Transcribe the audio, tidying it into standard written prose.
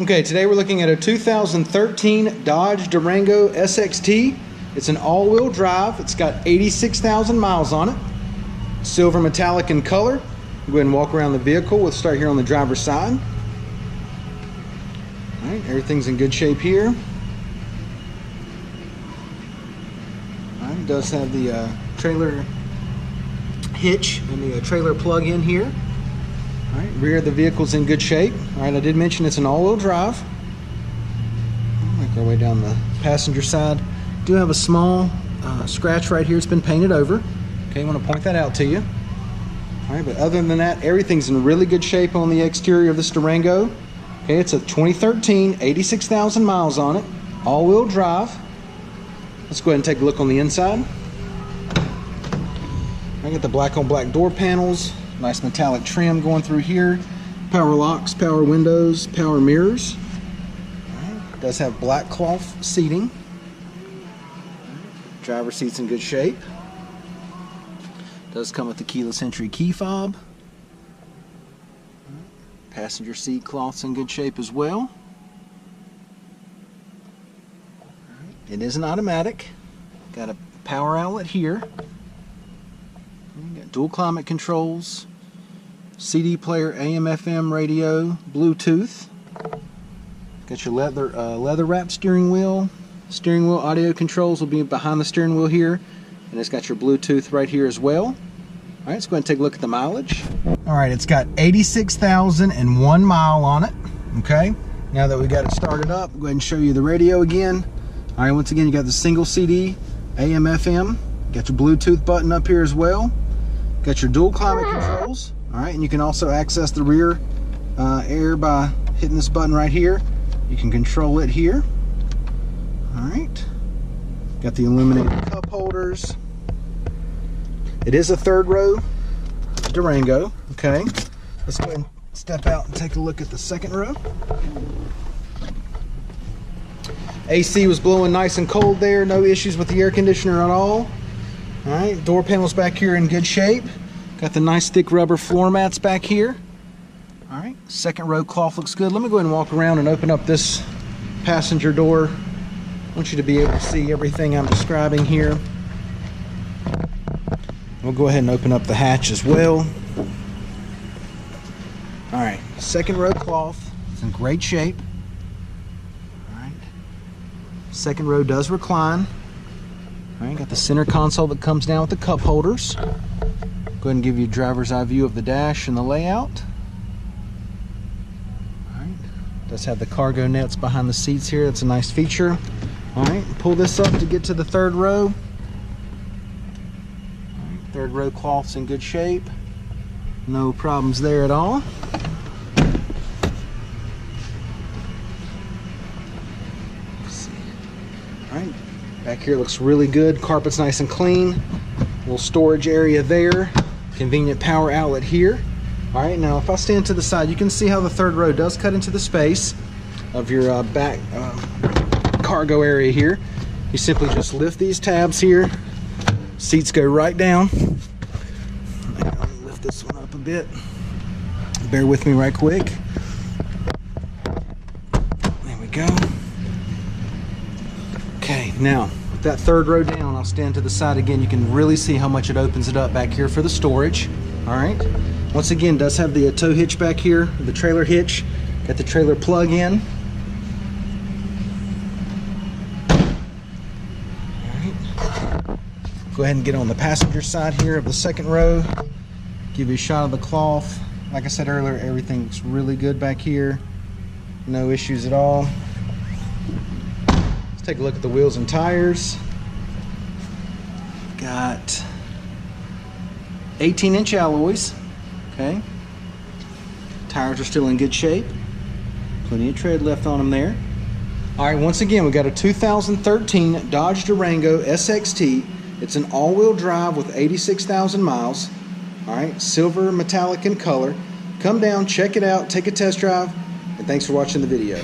Okay, today we're looking at a 2013 Dodge Durango SXT. It's an all-wheel drive. It's got 86,000 miles on it. Silver metallic in color. We'll go ahead and walk around the vehicle. We'll start here on the driver's side. All right, everything's in good shape here. All right, it does have the trailer hitch and the trailer plug in here. All right, rear of the vehicle's in good shape. All right, I did mention it's an all-wheel drive. Make our way down the passenger side. Do have a small scratch right here. It's been painted over. Okay, I want to point that out to you. All right, but other than that, everything's in really good shape on the exterior of this Durango. Okay, it's a 2013, 86,000 miles on it, all-wheel drive. Let's go ahead and take a look on the inside. I got the black on black door panels. Nice metallic trim going through here. Power locks, power windows, power mirrors. It does have black cloth seating. Driver seat's in good shape. Does come with the keyless entry key fob. Passenger seat cloth's in good shape as well. It is an automatic. Got a power outlet here. Got dual climate controls, CD player, AM FM radio, Bluetooth. Got your leather wrapped steering wheel. Steering wheel audio controls will be behind the steering wheel here, and it's got your Bluetooth right here as well. All right, let's go ahead and take a look at the mileage. All right, it's got 86,001 mile on it. Okay, now that we got it started up, go ahead and show you the radio again. All right, once again, you got the single CD, AM FM. Got your Bluetooth button up here as well. Got your dual climate controls. All right, and you can also access the rear air by hitting this button right here. You can control it here. All right, got the illuminated cup holders. It is a third row Durango. Okay, let's go ahead and step out and take a look at the second row. AC was blowing nice and cold there. No issues with the air conditioner at all. All right, door panels back here in good shape. Got the nice thick rubber floor mats back here. All right, second row cloth looks good. Let me go ahead and walk around and open up this passenger door. I want you to be able to see everything I'm describing here. We'll go ahead and open up the hatch as well. All right, second row cloth. It's in great shape. All right, second row does recline. All right, got the center console that comes down with the cup holders. Go ahead and give you a driver's eye view of the dash and the layout. All right, does have the cargo nets behind the seats here. That's a nice feature. All right, pull this up to get to the third row. All right, third row cloth's in good shape. No problems there at all. Let's see. All right. Back here looks really good. Carpet's nice and clean. Little storage area there. Convenient power outlet here. All right, now if I stand to the side, you can see how the third row does cut into the space of your back cargo area here. You simply just lift these tabs here. Seats go right down. Let me lift this one up a bit. Bear with me right quick. There we go. Okay, now with that third row down, I'll stand to the side again. You can really see how much it opens it up back here for the storage. All right, once again, does have the tow hitch back here, the trailer hitch. Got the trailer plug in. All right, go ahead and get on the passenger side here of the second row. Give you a shot of the cloth. Like I said earlier, everything looks really good back here. No issues at all. Take a look at the wheels and tires. Got 18-inch alloys. Okay. Tires are still in good shape. Plenty of tread left on them there. All right, once again, we got a 2013 Dodge Durango SXT. It's an all-wheel drive with 86,000 miles. All right, silver metallic in color. Come down, check it out, take a test drive, and thanks for watching the video.